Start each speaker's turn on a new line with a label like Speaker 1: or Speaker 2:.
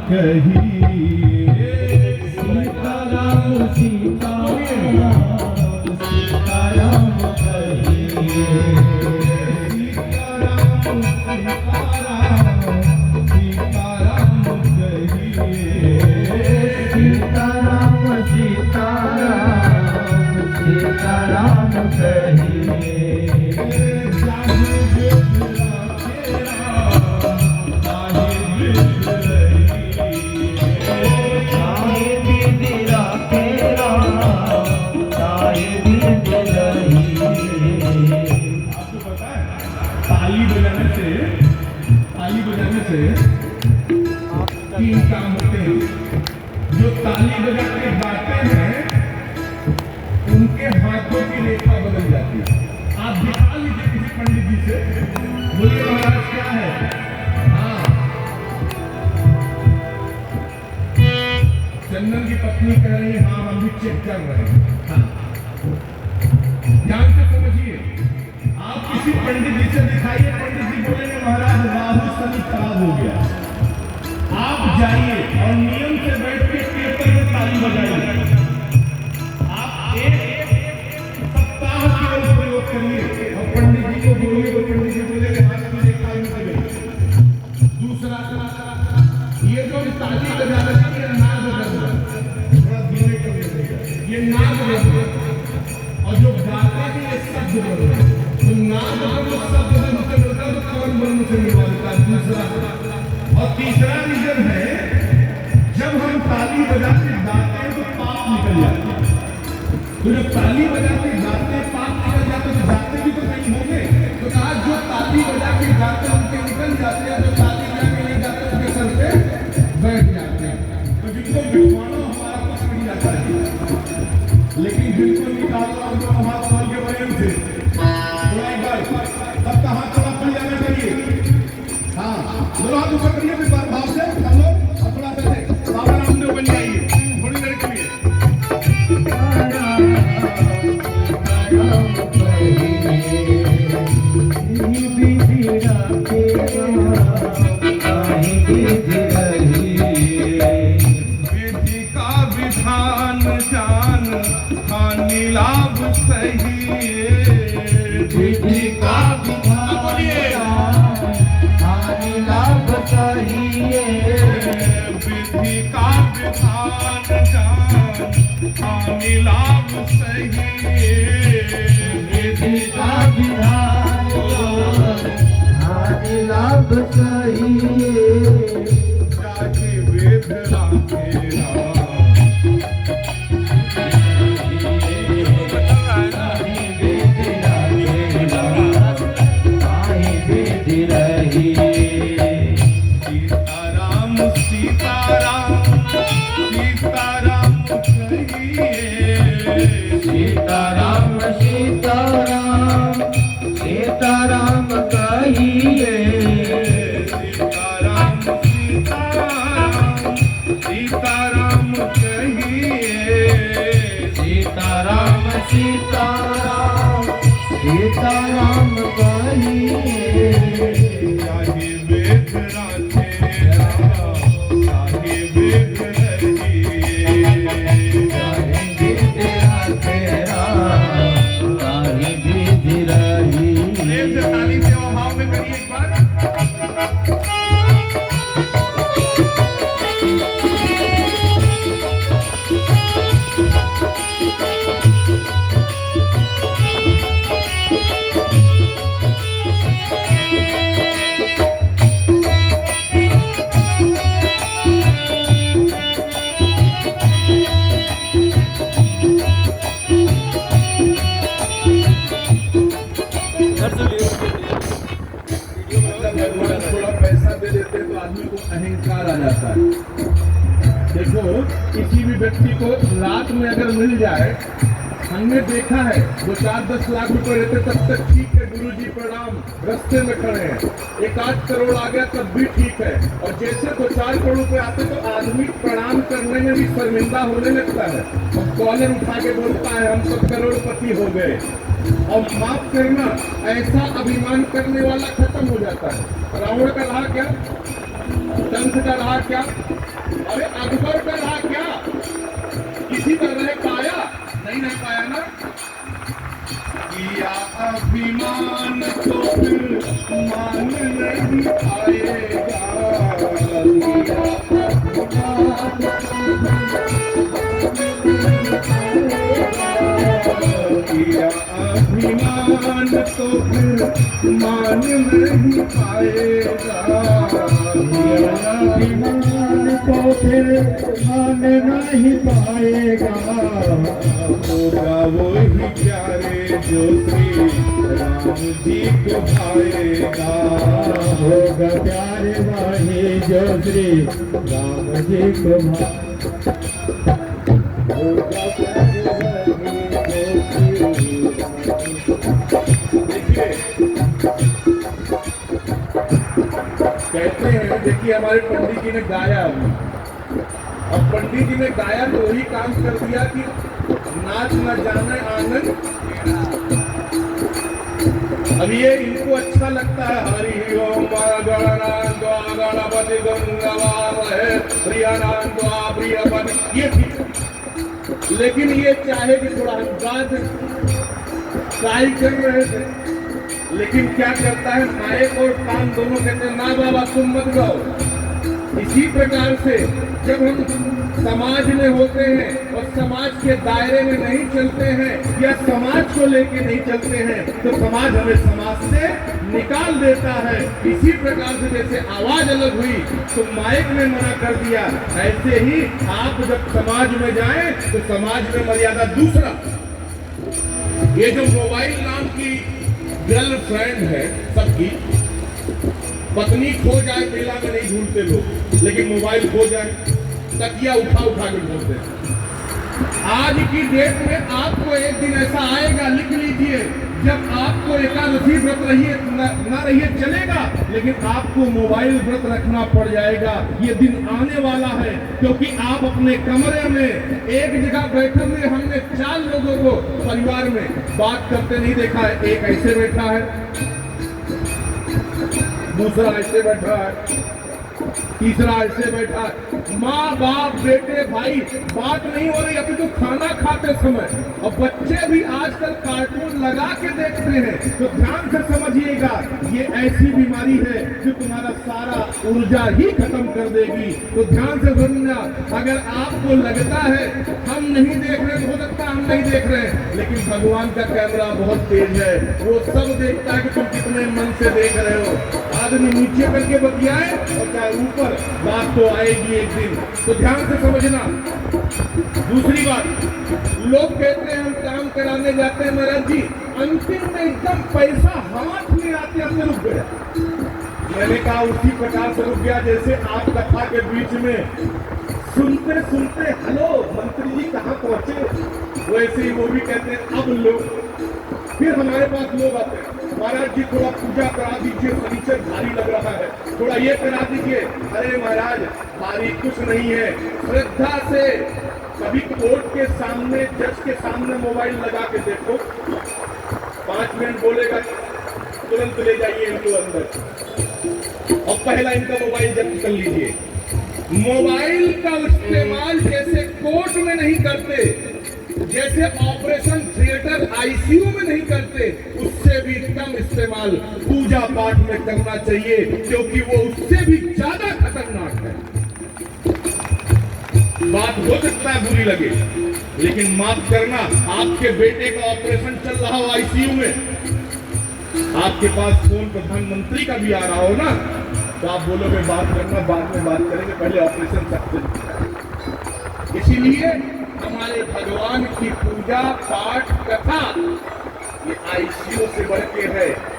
Speaker 1: कहिए सीताराम सीताराम सीताराम कहिए सीताराम सीताराम सीताराम कहिए सीताराम सीताराम सीताराम कहिए तीन काम होते हैं। जो ताली बजा के गाते हैं उनके हाथों की रेखा बदल जाती है। आप दिखा लीजिए किसी पंडित जी से, बोलिए महाराज क्या है। हाँ, चंदन की पत्नी कह रही है हाँ हम भी चेक कर रहे हैं। हाँ, ध्यान से समझिए। आप किसी पंडित जी से दिखाइए, पंडित जी बोलेंगे महाराज राहु शनि खराब हो गया। आप जाइए और नियम से बैठ के पेपर में ताली बजाइए। आप एक सप्ताह केवल प्रयोग करिए और पंडित जी को बोलिए तो पंडित जी बोलेंगे हाँ मुझे खाई में लगे। दूसरा, ये जो ताली बजा रहे हैं ये नाद बजा, थोड़ा धीरे करिए, ये नाद बजा। और जो गाते हैं ये शब्द बोल रहे हैं, तो नाद और शब्द से मिलता है तो कौन ब्रह्म से मिलता है। दूसरा और तीसरा रीजन है, जब हम ताली बजा के गाते हैं तो पाप निकल जाते हैं। तो जब ताली बजा के गाते हैं पाप निकल जाते हैं, तो जाते भी तो नहीं होंगे। तो कहा जो ताली बजा के गाते हैं उनके निकल जाते हैं, जो ताली बजा के नहीं गाते उनके सर पे बैठ जाते हैं। तो जिनको बिठवाना हमारा कुछ नहीं जाता है, लेकिन जिनको निकालना उनको हाथ खोल के वजन से थोड़ा एक बार सबका हाथ थोड़ा खुल जाना चाहिए। हाँ, दोनों हाथ ऊपर करिए फिर भाव से हम लोग थोड़ा सा बाबा रामदेव बन जाइए थोड़ी देर के लिए। विधि का विधान जान हानि लाभ सही, विधि का विधान बोलिए लाभ चाहिए। विधि का विधान जान हानि लाभ सही, विधि का विधान हानि लाभ चाहिए। चाहे वेद राखे सीताराम सीताराम सीताराम कहिए सीताराम सीताराम सीताराम कहिए सीताराम सीताराम सीताराम कहिए। चाहे वेद राखे चाहे वेद ताली से भाव में करिए एक बार। थोड़ा पैसा दे देते तो आदमी को अहंकार आ जाता है। देखो किसी भी व्यक्ति को लाख में अगर मिल जाए, हमने देखा है वो 4-10 लाख रुपए रहते तब तक ठीक है, गुरुजी प्रणाम रास्ते में खड़े हैं। 1-8 करोड़ आ गया तब भी ठीक है, और जैसे 2-4 करोड़ रुपए आते तो आदमी प्रणाम करने में भी शर्मिंदा होने लगता है और कॉलर उठा के बोलता है हम सब करोड़पति हो गए। और माफ करना, ऐसा अभिमान करने वाला खत्म हो जाता है। रावण का रहा क्या, कंस का रहा क्या, अरे अकबर का रहा क्या, किसी का रह पाया नहीं, रह पाया ना। किया अभिमान तो फिर मान नहीं पाएगा, किया अभिमान तो फिर मान नहीं पाएगा,
Speaker 2: अभिमान को फिर मान नहीं पाएगा।
Speaker 1: होगा वही प्यारे जो श्री राम जी को भाएगा,
Speaker 2: होगा प्यारे वही जो श्री राम जी को
Speaker 1: होगा प्यारे वही जो श्री देखिए, कहते हैं, देखिए हमारे पंडित जी ने गाया अभी, अब पंडित जी ने गाया तो वही काम कर दिया कि नाच न जाने आनंद। अब ये इनको अच्छा लगता है, हरि ओम गणनाथ गणपति गंगवामहे प्रियनाथ प्रियपति, ये ठीक है। लेकिन ये चाहे कि थोड़ा हम गा दें, ट्राई कर रहे थे, लेकिन क्या करता है माइक और कान दोनों कहते हैं ना बाबा तुम मत गाओ। इसी प्रकार से जब हम समाज में होते हैं और समाज के दायरे में नहीं चलते हैं या समाज को लेके नहीं चलते हैं तो समाज हमें समाज से निकाल देता है। इसी प्रकार से जैसे आवाज अलग हुई तो माइक ने मना कर दिया, ऐसे ही आप जब समाज में जाएं तो समाज में मर्यादा दूसरा। ये जो मोबाइल नाम की गर्लफ्रेंड है सबकी, पत्नी खो जाए मेला में नहीं ढूंढते लोग, लेकिन मोबाइल खो जाए तकिया उठा उठा के ढूंढते हैं। आज की डेट में आपको एक दिन ऐसा आएगा, लिख लीजिए, जब आपको एकादशी व्रत रहिए ना रहिए चलेगा, लेकिन आपको मोबाइल व्रत रखना पड़ जाएगा। ये दिन आने वाला है, क्योंकि आप अपने कमरे में एक जगह बैठे हुए, हमने 4 लोगों को परिवार में बात करते नहीं देखा है। एक ऐसे बैठा है, दूसरा ऐसे बैठा है, तीसरा ऐसे बैठा है। माँ बाप बेटे भाई बात नहीं हो रही, अभी तो खाना खाते समय। और बच्चे भी आजकल कार्टून लगा के देखते हैं, तो ध्यान से समझिएगा, ये ऐसी बीमारी है जो तुम्हारा सारा ऊर्जा ही खत्म कर देगी। तो ध्यान से सुनना, अगर आपको लगता है हम नहीं देख रहे, हो सकता है हम नहीं देख रहे हैं, लेकिन भगवान का कैमरा बहुत तेज है, वो सब देखता है कि तुम कितने मन से देख रहे हो। आदमी नीचे करके बतियाए और चाहे ऊपर, बात तो आएगी एक दिन, तो ध्यान से समझना। दूसरी बात, लोग कहते हैं हम काम कराने जाते हैं महाराज जी, अंतिम में एकदम पैसा हाथ में आते आते रुक गया। मैंने कहा उसी प्रकार से रुक गया जैसे आप कथा के बीच में सुनते सुनते हेलो मंत्री जी कहाँ पहुंचे, वैसे ही वो भी कहते हैं अब लोग, फिर हमारे पास लोग आते हैं, महाराज जी थोड़ा पूजा करा दीजिए, फर्नीचर भारी लग रहा है, थोड़ा ये करा दीजिए। अरे महाराज भारी कुछ नहीं है, श्रद्धा से कभी कोर्ट के सामने, जज के सामने मोबाइल लगा के देखो, 5 मिनट बोलेगा तुरंत ले जाइए इनको अंदर और पहला इनका मोबाइल जब्त कर लीजिए। मोबाइल का इस्तेमाल जैसे कोर्ट में नहीं करते, जैसे ऑपरेशन थिएटर आईसीयू में नहीं करते, उससे भी कम इस्तेमाल पूजा पाठ में करना चाहिए, क्योंकि वो उससे भी ज्यादा खतरनाक है। बात हो सकता है बुरी लगे, लेकिन माफ करना, आपके बेटे का ऑपरेशन चल रहा हो आईसीयू में, आपके पास फोन प्रधानमंत्री का भी आ रहा हो ना, तो आप बोलोगे बात करना, बाद में बात करेंगे, पहले ऑपरेशन सक्सेस। इसीलिए हमारे भगवान की पूजा पाठ कथा ये आईसीयू से बढ़ के है।